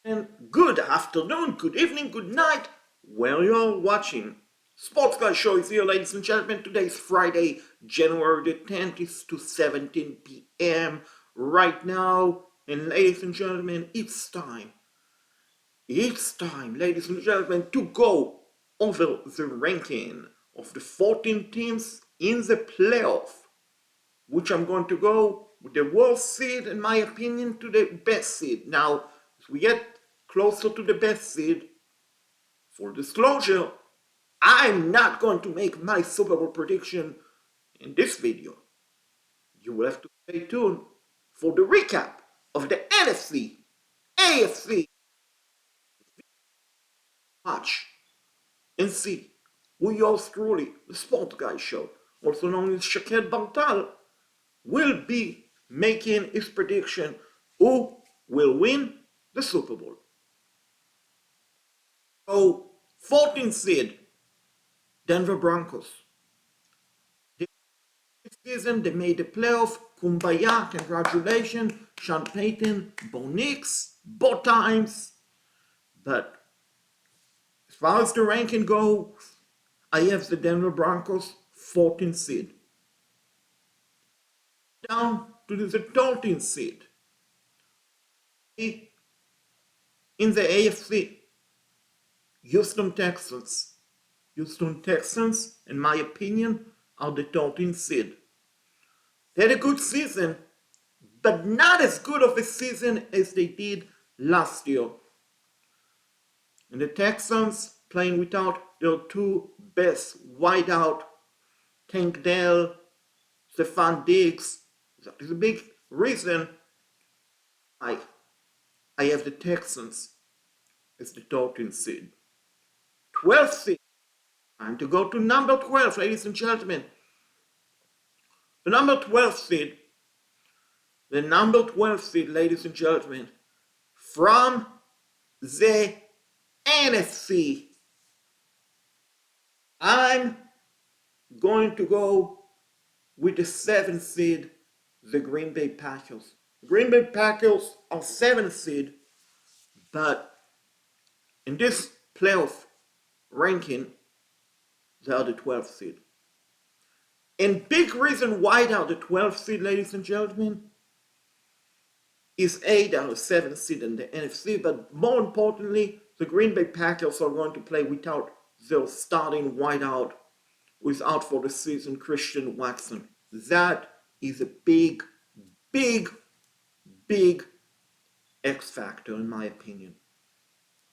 And good afternoon, good evening, good night, where you're watching. Sports Guy Show is here, ladies and gentlemen. Today is Friday, January the 10th. It's 2:17 p.m. right now. And ladies and gentlemen, it's time. It's time, ladies and gentlemen, to go over the ranking of the 14 teams in the playoff, which I'm going to go with the worst seed, in my opinion, to the best seed. Now, as we get closer to the best seed, for disclosure, I'm not going to make my Super Bowl prediction in this video. You will have to stay tuned for the recap of the NFC, AFC match and see who yours truly, the Sport Guy Show, also known as Shaked Bartal, will be making his prediction who will win the Super Bowl. So, 14th seed, Denver Broncos. This season they made the playoff. Kumbaya, congratulations. Sean Payton, Bo Nix, both times. But as far as the ranking goes, I have the Denver Broncos 14th seed. Down to the 13th seed. In the AFC, Houston Texans. Houston Texans, in my opinion, are the 13th seed. They had a good season, but not as good of a season as they did last year. And the Texans playing without their two best wideout, Tank Dell, Stephon Diggs. That is a big reason I have the Texans as the 13th seed. 12th seed. Time to go to number 12, ladies and gentlemen. The number 12 seed, ladies and gentlemen, from the NFC, I'm going to go with the 7th seed, the Green Bay Packers. The Green Bay Packers are 7th seed, but in this playoff ranking, they are the 12th seed. And big reason why they are the 12th seed, ladies and gentlemen, is A, they are the 7th seed in the NFC, but more importantly, the Green Bay Packers are going to play without their starting wideout, who is out for the season, Christian Watson. That is a big, big, big X factor in my opinion.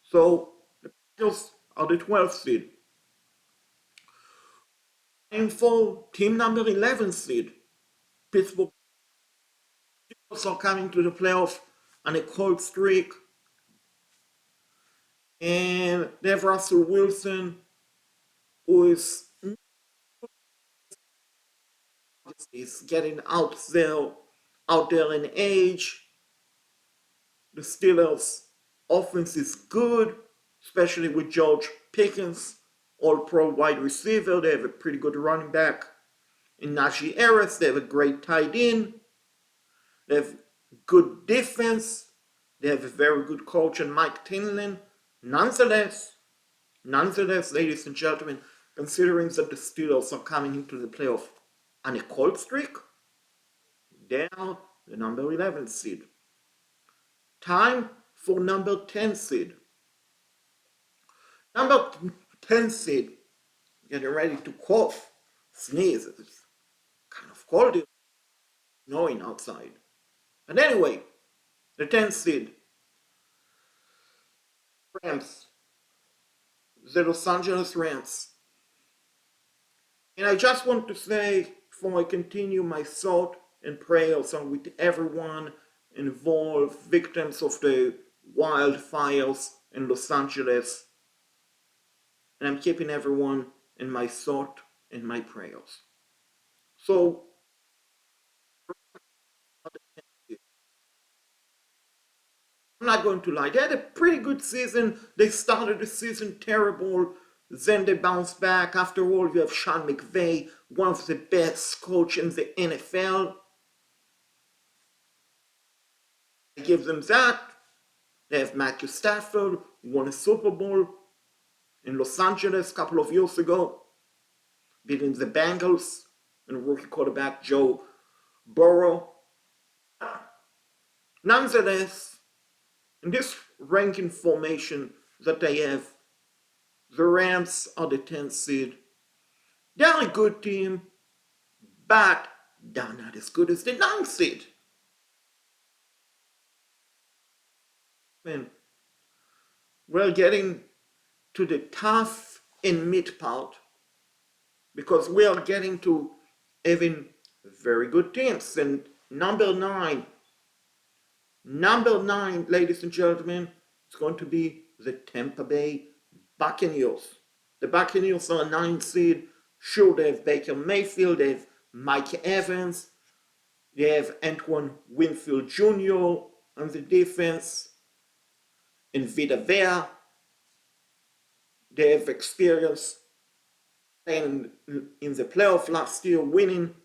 So the Packers are the 12th seed. And for team number 11 seed, Pittsburgh Steelers are coming to the playoff on a cold streak. And they have Russell Wilson, who is getting out there in age. The Steelers' offense is good, especially with George Pickens, all-pro wide receiver. They have a pretty good running back in Najee Harris. They have a great tight end. They have good defense. They have a very good coach in Mike Tomlin. Nonetheless, ladies and gentlemen, considering that the Steelers are coming into the playoff on a cold streak, they are the number 11 seed. Time for number 10 seed. Number 10 seed, getting ready to cough, sneeze. It's kind of cold, snowing outside. But anyway, the 10th seed, Rams, the Los Angeles Rams. And I just want to say, before I continue, my thought and prayers are with everyone involved, victims of the wildfires in Los Angeles. And I'm keeping everyone in my thought and my prayers. So, I'm not going to lie, they had a pretty good season. They started the season terrible, then they bounced back. After all, you have Sean McVay, one of the best coaches in the NFL. I give them that. They have Matthew Stafford, who won a Super Bowl in Los Angeles a couple of years ago, beating the Bengals and rookie quarterback Joe Burrow. Nonetheless, in this ranking formation that they have, the Rams are the 10th seed. They're a good team, but they're not as good as the 9th seed. And we're getting to the tough and mid part because we are getting to having very good teams. And number nine, ladies and gentlemen, is going to be the Tampa Bay Buccaneers. The Buccaneers are a 9th seed. Sure, they have Baker Mayfield, they have Mike Evans, they have Antoine Winfield Jr. on the defense, and Vita Vea. They have experience playing in the playoff last year, winning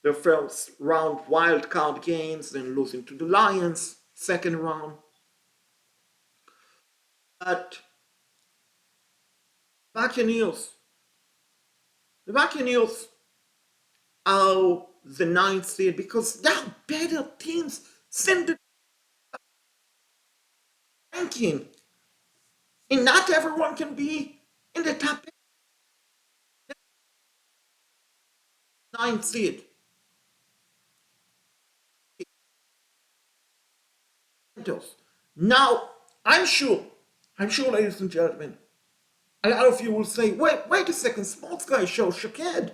their first round wild card games, then losing to the Lions, second round. But the Buccaneers are the 9th seed because they're better teams than the ranking. And not everyone can be in the top 9th seed. Now, I'm sure, ladies and gentlemen, a lot of you will say, wait a second, Sports Guy Show, Shaked.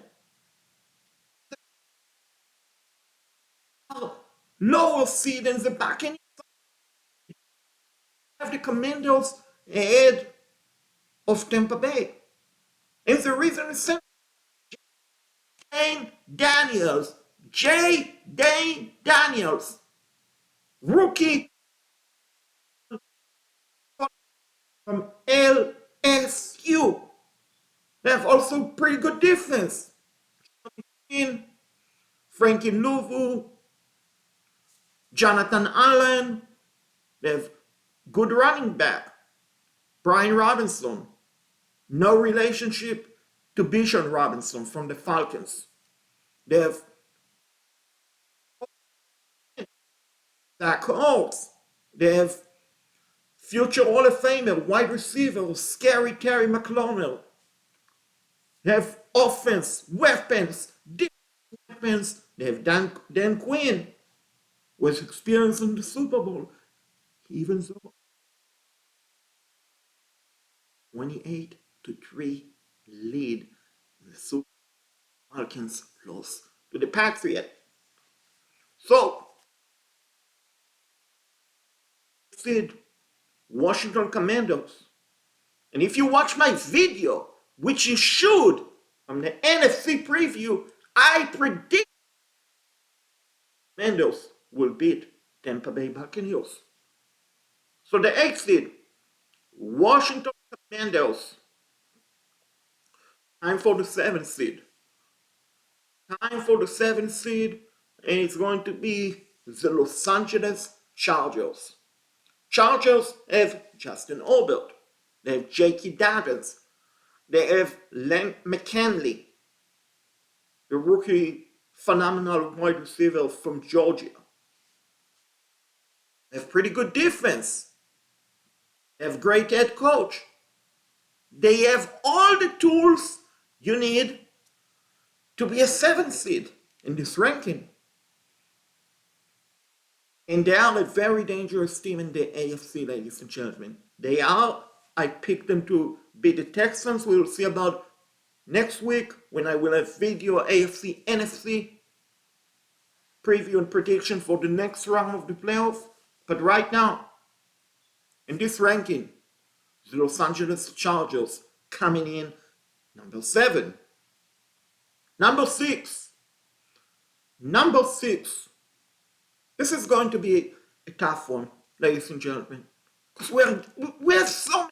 Lower seed than the Buccaneers. Have the Commanders ahead of Tampa Bay. And the reason is simple. J. Dane Daniels, rookie from LSU. They have also pretty good defense. Frankie Louvu, Jonathan Allen. They have good running back. Brian Robinson. No relationship to Bijan Robinson from the Falcons. They have Zach Ertz. They have future Hall of Famer, wide receiver, Scary Terry McLaurin. They have offense, weapons, defense weapons. They have Dan Quinn, who has experience in the Super Bowl. Even though 28-3 lead, the Super Falcons lost to the Patriots. So, said Washington Commanders. And if you watch my video, which you should, from the NFC preview, I predict Commanders will beat Tampa Bay Buccaneers. So the 8th seed, Washington Commanders. Time for the 7th seed. And it's going to be the Los Angeles Chargers. Chargers have Justin Herbert. They have J.K. Dobbins. They have Len McKinley, the rookie phenomenal wide receiver from Georgia. They have pretty good defense. They have great head coach. They have all the tools you need to be a 7th seed in this ranking. And they are a very dangerous team in the AFC, ladies and gentlemen. I picked them to beat the Texans. We will see about next week when I will have video AFC, NFC preview and prediction for the next round of the playoff. But right now, in this ranking, the Los Angeles Chargers coming in number 7. Number 6. This is going to be a tough one, ladies and gentlemen. Because we have so many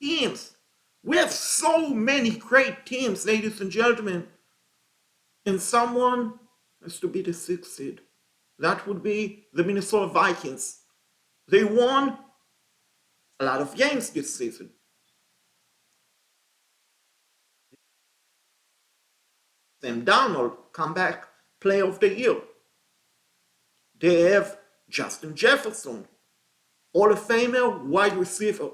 teams. We have so many great teams, ladies and gentlemen. And someone has to be the 6th seed. That would be the Minnesota Vikings. They won a lot of games this season. Sam Darnold, comeback player of the year. They have Justin Jefferson, Hall of Famer wide receiver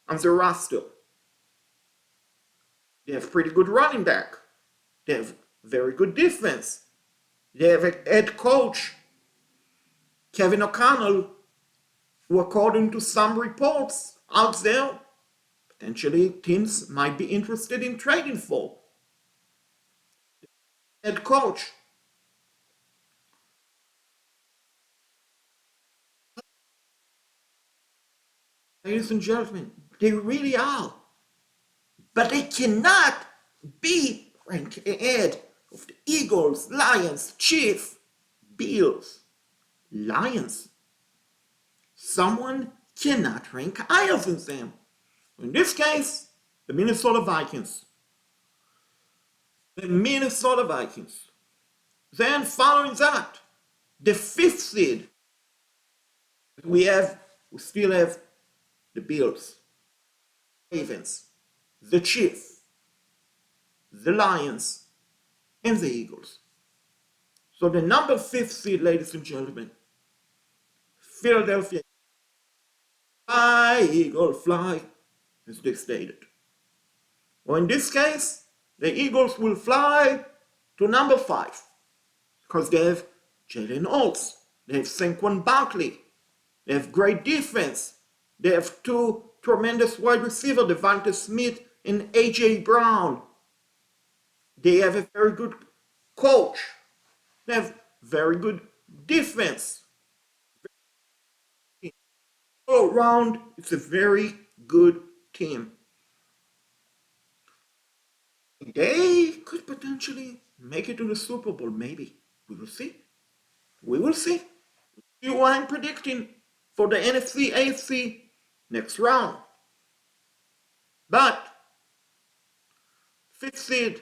on the roster. They have pretty good running back. They have very good defense. They have a head coach, Kevin O'Connell, who according to some reports out there, potentially teams might be interested in trading for. Head coach. Ladies and gentlemen, they really are. But they cannot be ranked ahead of the Eagles, Lions, Chiefs, Bills, Lions. Someone cannot rank higher than them. In this case, the Minnesota Vikings. The Minnesota Vikings. Then following that, the fifth seed, we still have the Bills, Ravens, the Chiefs, the Lions, and the Eagles. So the number fifth seed, ladies and gentlemen, Philadelphia. Fly, Eagle, fly, as they stated. Well, in this case, the Eagles will fly to number 5 because they have Jalen Hurts, they have Saquon Barkley, they have great defense, they have 2 tremendous wide receivers, Devonta Smith and A.J. Brown. They have a very good coach. They have very good defense. All around, it's a very good team. They could potentially make it to the Super Bowl, maybe. We will see. We will see. See who I'm predicting for the NFC AFC next round. But fifth seed,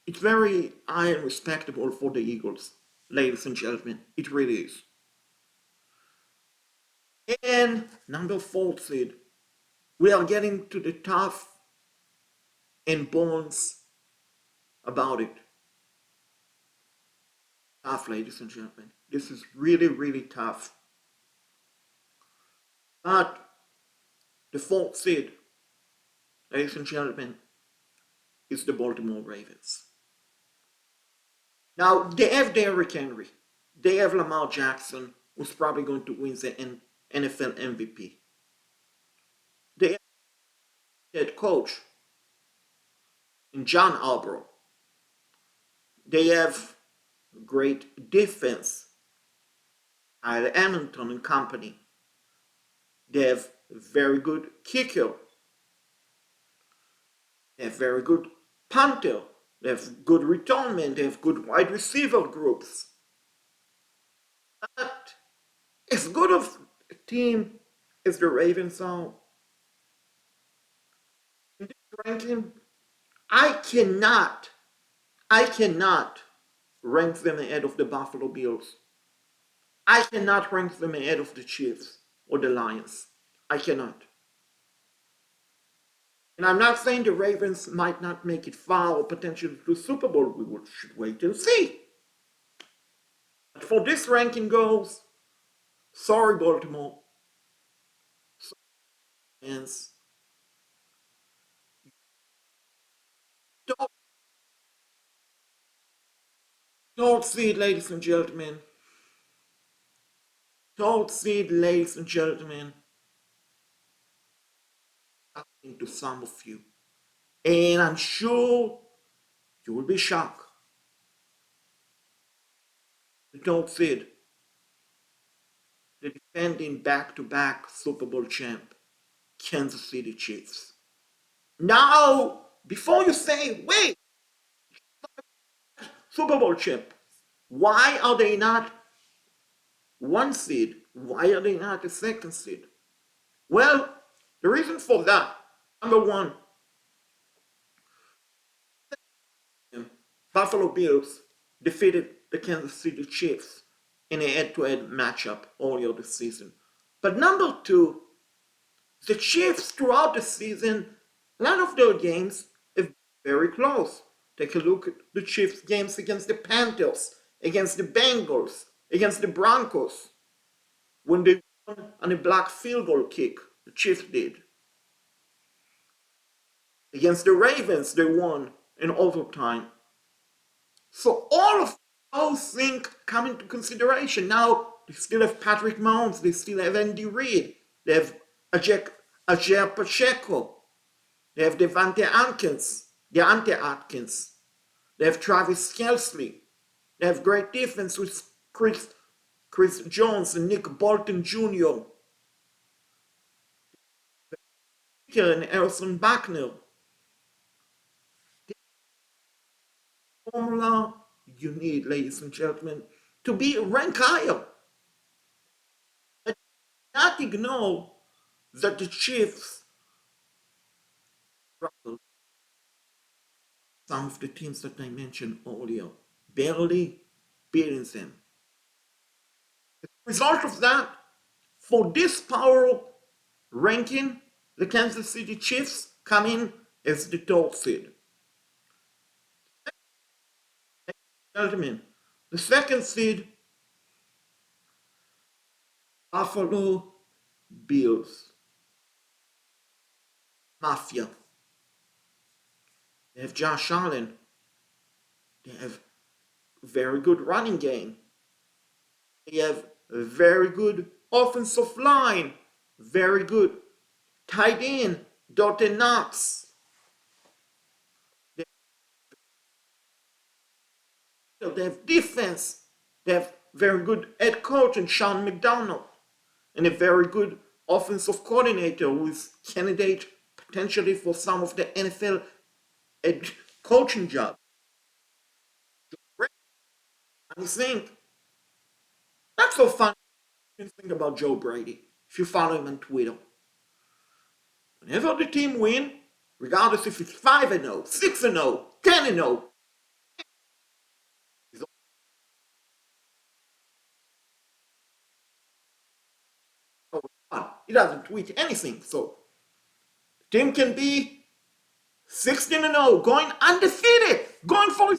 it's very high and respectable for the Eagles, ladies and gentlemen. It really is. And number 4 seed, we are getting to the tough and bones about it. Tough, ladies and gentlemen. This is really, really tough. But the 4th seed, ladies and gentlemen, is the Baltimore Ravens. Now, they have Derrick Henry. They have Lamar Jackson, who's probably going to win the NFL MVP. They have head coach in John Harbaugh. They have great defense, Kyle Hamilton and company. They have very good kicker. They have very good punter. They have good return men. They have good wide receiver groups. But as good of a team as the Ravens are, in this ranking, I cannot rank them ahead of the Buffalo Bills. I cannot rank them ahead of the Chiefs or the Lions. I cannot. And I'm not saying the Ravens might not make it far or potentially to Super Bowl. We should wait and see. But for this ranking goes, sorry Baltimore. Sorry, fans. Don't see it, ladies and gentlemen. Don't see it, ladies and gentlemen. Talking to some of you. And I'm sure you will be shocked. Don't see it. The defending back-to-back Super Bowl champ, Kansas City Chiefs. Now, before you say, wait, Super Bowl champ, why are they not 1 seed? Why are they not the 2nd seed? Well, the reason for that, number 1, Buffalo Bills defeated the Kansas City Chiefs in a head-to-head matchup earlier this season. But number 2, The Chiefs throughout the season, a lot of their games have been very close. Take a look at the Chiefs games against the Panthers, against the Bengals, against the Broncos. When they won on a block field goal kick, the Chiefs did. Against the Ravens, they won in overtime. So all of those things come into consideration. Now they still have Patrick Mahomes, they still have Andy Reid, they have Ajay Pacheco, they have Deontay Atkins, they have Travis Kelce, they have great defense with Chris Jones and Nick Bolton Jr. and Harrison Buckner. The formula you need, ladies and gentlemen, to be ranked higher. I not ignore that the Chiefs struggled. Some of the teams that I mentioned earlier, barely beating them. As a result of that, for this power ranking, the Kansas City Chiefs come in as the third seed. Gentlemen, the second seed, Buffalo Bills. Mafia. They have Josh Allen. They have a very good running game. They have a very good offensive line. Very good. Tight end, Dalton Knox. They have defense. They have very good head coach and Sean McDonald. And a very good offensive coordinator who is candidate potentially for some of the NFL head coaching jobs. I think that's so funny to think about Joe Brady if you follow him on Twitter. Whenever the team win, regardless if it's 5-0, 6-0, 10-0, he doesn't tweet anything. So the team can be 16-0, going undefeated, going for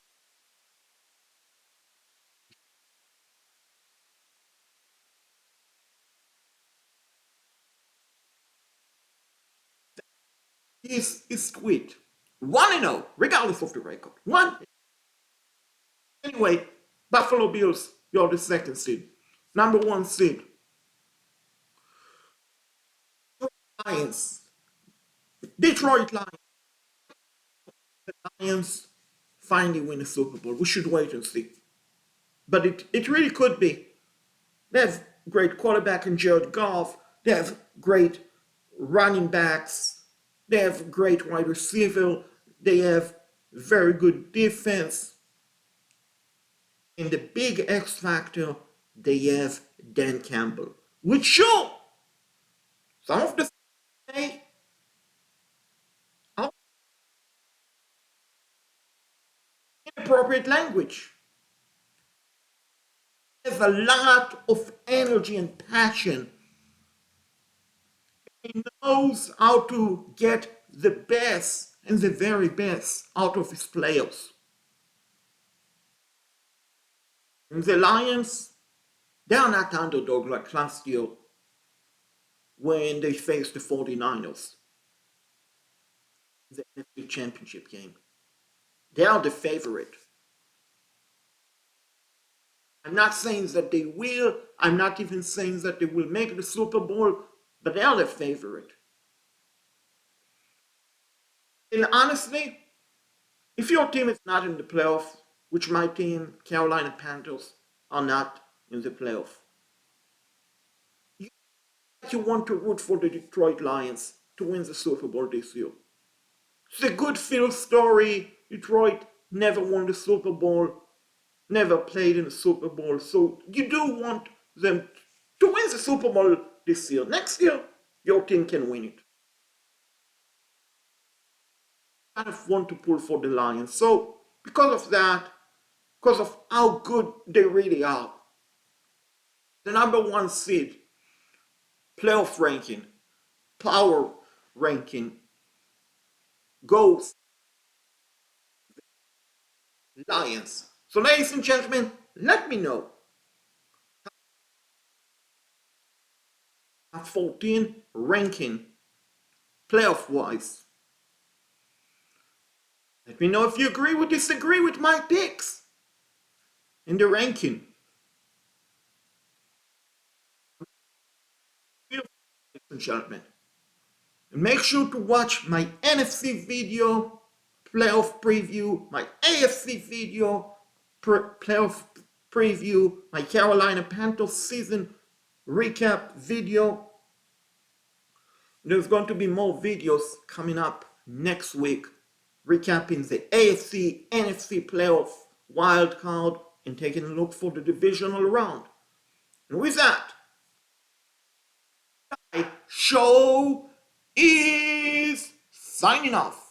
his tweet. 1-0, regardless of the record. One. Anyway, Buffalo Bills, you're the second seed. Number one seed, Lions. Detroit Lions. The Lions finally win the Super Bowl. We should wait and see. But it really could be. They have great quarterback in Jared Goff. They have great running backs. They have great wide receiver. They have very good defense. And the big X factor, they have Dan Campbell. Which sure, some of the say inappropriate language. There's a lot of energy and passion. He knows how to get the best and the very best out of his players. And the Lions, they are not underdog like last year when they faced the 49ers in the NFC Championship game. They are the favorite. I'm not saying that they will. I'm not even saying that they will make the Super Bowl, but they are the favorite. And honestly, if your team is not in the playoff, which my team, Carolina Panthers, are not in the playoff, you want to root for the Detroit Lions to win the Super Bowl this year. It's a good field story. Detroit never won the Super Bowl, never played in the Super Bowl, so you do want them to win the Super Bowl this year. Next year, your team can win it. I kind of want to pull for the Lions. So, because of that, because of how good they really are, the number one seed, playoff ranking, power ranking goes Lions. So, ladies and gentlemen, let me know. At 14 ranking, playoff wise. Let me know if you agree or disagree with my picks in the ranking. Ladies and gentlemen, and make sure to watch my NFC video playoff preview, my AFC video playoff preview, my Carolina Panthers season recap video. There's going to be more videos coming up next week, recapping the AFC, NFC playoff wild card and taking a look for the divisional round. And with that, my show is signing off.